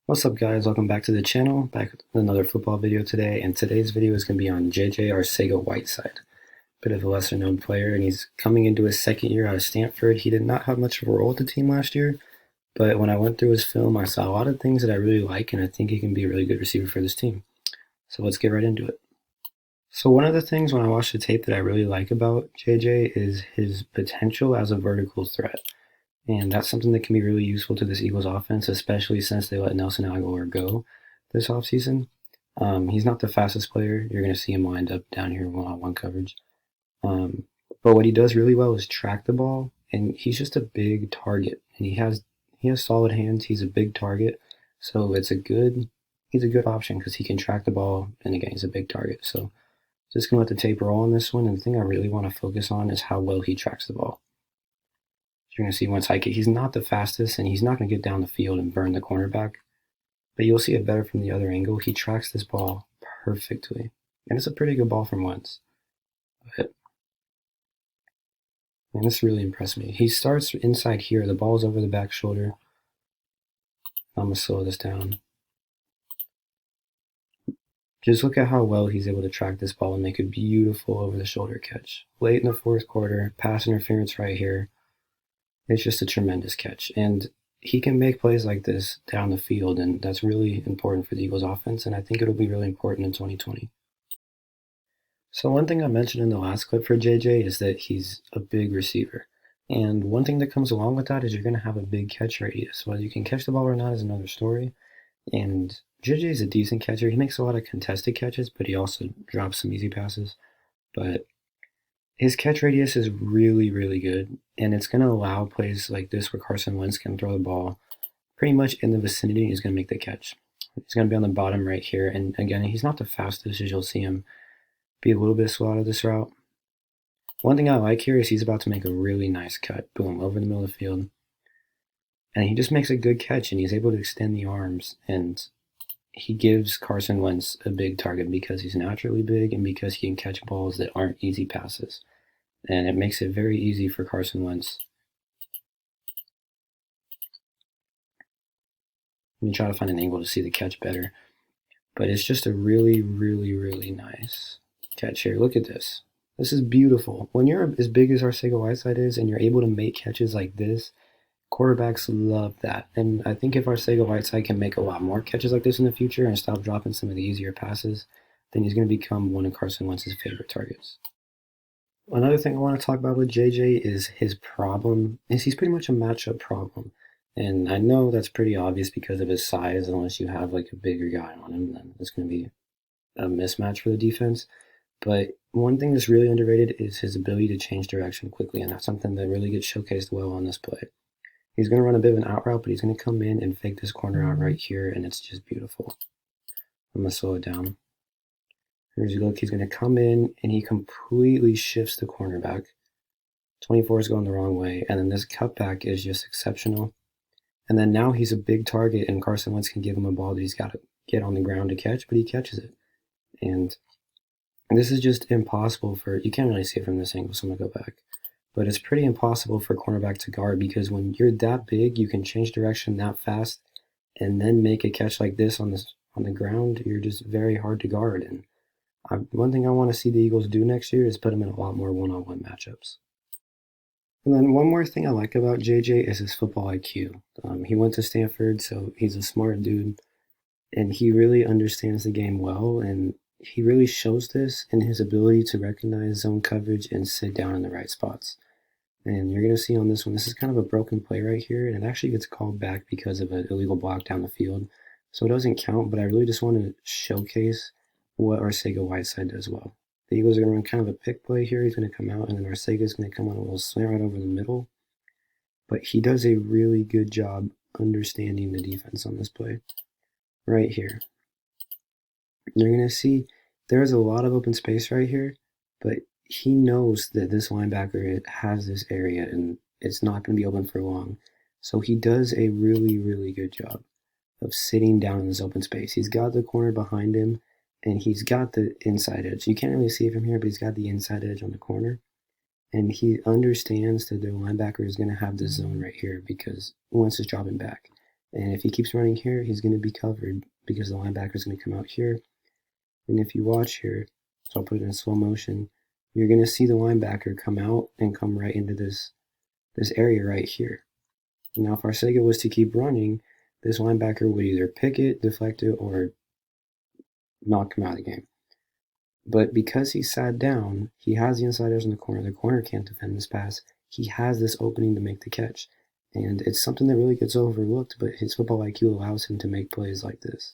What's up guys, welcome back to the channel, back with another football video today, and today's video is going to be on JJ Arcega-Whiteside. Bit of a lesser known player, and he's coming into his second year out of Stanford. He did not have much of a role with the team last year, but when I went through his film, I saw a lot of things that I really like, and I think he can be a really good receiver for this team. So let's get right into it. So one of the things when I watch the tape that I really like about JJ is his potential as a vertical threat. And that's something that can be really useful to this Eagles offense, especially since they let Nelson Aguilar go this offseason. He's not the fastest player. You're going to see him wind up down here in one-on-one coverage. But what he does really well is track the ball, and he's just a big target. And he has solid hands. He's a big target, so he's a good option because he can track the ball, and again, he's a big target. So just going to let the tape roll on this one, and the thing I really want to focus on is how well he tracks the ball. You're going to see once I get, he's not the fastest, and he's not going to get down the field and burn the cornerback, but you'll see it better from the other angle. He tracks this ball perfectly, and it's a pretty good ball from Wentz. But man, this really impressed me. He starts inside here. The ball's over the back shoulder. I'm going to slow this down. Just look at how well he's able to track this ball and make a beautiful over-the-shoulder catch. Late in the fourth quarter, pass interference right here. It's just a tremendous catch, and he can make plays like this down the field, and that's really important for the Eagles offense, and I think it'll be really important in 2020. So one thing I mentioned in the last clip for JJ is that he's a big receiver, and one thing that comes along with that is you're going to have a big catch radius. Whether you can catch the ball or not is another story, and JJ is a decent catcher. He makes a lot of contested catches, but he also drops some easy passes, but his catch radius is really, really good, and it's going to allow plays like this where Carson Wentz can throw the ball pretty much in the vicinity and he's going to make the catch. He's going to be on the bottom right here, and again, he's not the fastest, as you'll see him be a little bit slow out of this route. One thing I like here is he's about to make a really nice cut, boom, over the middle of the field, and he just makes a good catch, and he's able to extend the arms, and he gives Carson Wentz a big target because he's naturally big and because he can catch balls that aren't easy passes. And it makes it very easy for Carson Wentz. Let me try to find an angle to see the catch better. But it's just a really, really, really nice catch here. Look at this. This is beautiful. When you're as big as Arcega-Whiteside is and you're able to make catches like this, quarterbacks love that. And I think if Arcega-Whiteside can make a lot more catches like this in the future and stop dropping some of the easier passes, then he's going to become one of Carson Wentz's favorite targets. Another thing I want to talk about with JJ is his problem. He's pretty much a matchup problem. And I know that's pretty obvious because of his size. Unless you have like a bigger guy on him, then it's going to be a mismatch for the defense. But one thing that's really underrated is his ability to change direction quickly, and that's something that really gets showcased well on this play. He's going to run a bit of an out route, but he's going to come in and fake this corner out right here, and it's just beautiful. I'm going to slow it down. Here's a look. He's going to come in, and he completely shifts the cornerback. 24 is going the wrong way, and then this cutback is just exceptional. And then now he's a big target, and Carson Wentz can give him a ball that he's got to get on the ground to catch, but he catches it. And this is just impossible for, you can't really see it from this angle, so I'm going to go back. But it's pretty impossible for a cornerback to guard because when you're that big, you can change direction that fast and then make a catch like this on the ground. You're just very hard to guard. And one thing I want to see the Eagles do next year is put him in a lot more one-on-one matchups. And then one more thing I like about JJ is his football IQ. He went to Stanford, so he's a smart dude, and he really understands the game well, and he really shows this in his ability to recognize zone coverage and sit down in the right spots. And you're going to see on this one, this is kind of a broken play right here, and it actually gets called back because of an illegal block down the field. So it doesn't count, but I really just want to showcase what Arcega-Whiteside does well. The Eagles are going to run kind of a pick play here. He's going to come out, and then Arcega is going to come on a little slant right over the middle. But he does a really good job understanding the defense on this play. Right here. You're going to see there's a lot of open space right here, but he knows that this linebacker has this area and it's not going to be open for long. So he does a really, really good job of sitting down in this open space. He's got the corner behind him and he's got the inside edge. You can't really see it from here, but he's got the inside edge on the corner. And he understands that the linebacker is going to have this zone right here because Wentz is dropping back. And if he keeps running here, he's going to be covered because the linebacker is going to come out here. And if you watch here, so I'll put it in slow motion, you're going to see the linebacker come out and come right into this area right here. Now, if Arcega was to keep running, this linebacker would either pick it, deflect it, or knock him out of the game. But because he sat down, he has the inside edge in the corner. The corner can't defend this pass. He has this opening to make the catch. And it's something that really gets overlooked, but his football IQ allows him to make plays like this.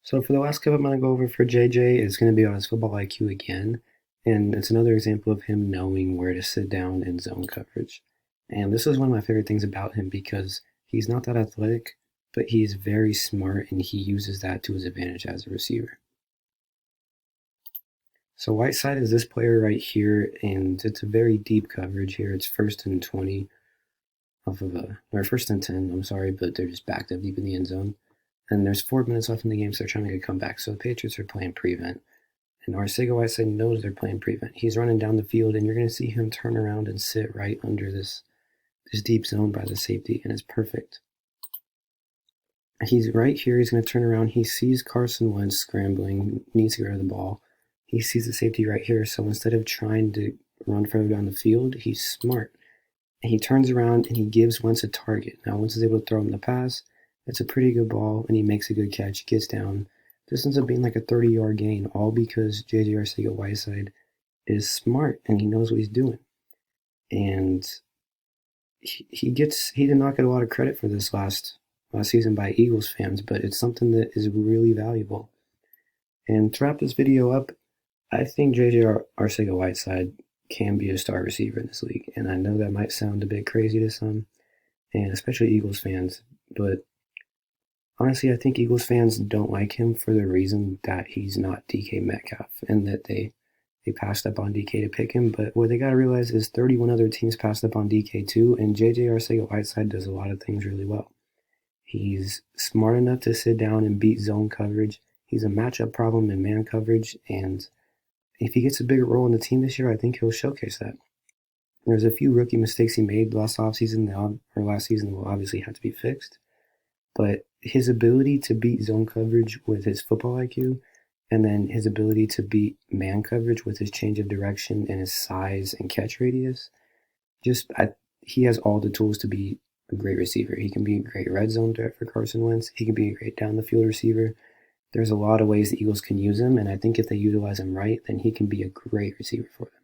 So for the last clip I'm going to go over for JJ, it's going to be on his football IQ again. And it's another example of him knowing where to sit down in zone coverage. And this is one of my favorite things about him because he's not that athletic, but he's very smart and he uses that to his advantage as a receiver. So Whiteside is this player right here, and it's a very deep coverage here. It's 1st and 20 off of or 1st and 10, I'm sorry, but they're just backed up deep in the end zone. And there's 4 minutes left in the game, so they're trying to make a comeback. So the Patriots are playing prevent. And Arcega-Whiteside knows they're playing prevent. He's running down the field, and you're going to see him turn around and sit right under this deep zone by the safety, and it's perfect. He's right here. He's going to turn around. He sees Carson Wentz scrambling, needs to get rid of the ball. He sees the safety right here, so instead of trying to run further down the field, he's smart. And he turns around and he gives Wentz a target. Now, Wentz is able to throw him the pass. It's a pretty good ball, and he makes a good catch, gets down. This ends up being like a 30-yard gain, all because J.J. Arcega-Whiteside is smart, and he knows what he's doing. And he did not get a lot of credit for this last season by Eagles fans, but it's something that is really valuable. And to wrap this video up, I think J.J. Arcega-Whiteside can be a star receiver in this league, and I know that might sound a bit crazy to some, and especially Eagles fans, but honestly, I think Eagles fans don't like him for the reason that he's not DK Metcalf, and that they passed up on DK to pick him, but what they got to realize is 31 other teams passed up on DK too, and J.J. Arcega-Whiteside does a lot of things really well. He's smart enough to sit down and beat zone coverage. He's a matchup problem in man coverage, and if he gets a bigger role in the team this year, I think he'll showcase that. There's a few rookie mistakes he made last season that will obviously have to be fixed, but his ability to beat zone coverage with his football IQ, and then his ability to beat man coverage with his change of direction and his size and catch radius, he has all the tools to be a great receiver. He can be a great red zone threat for Carson Wentz. He can be a great down the field receiver. There's a lot of ways the Eagles can use him, and I think if they utilize him right, then he can be a great receiver for them.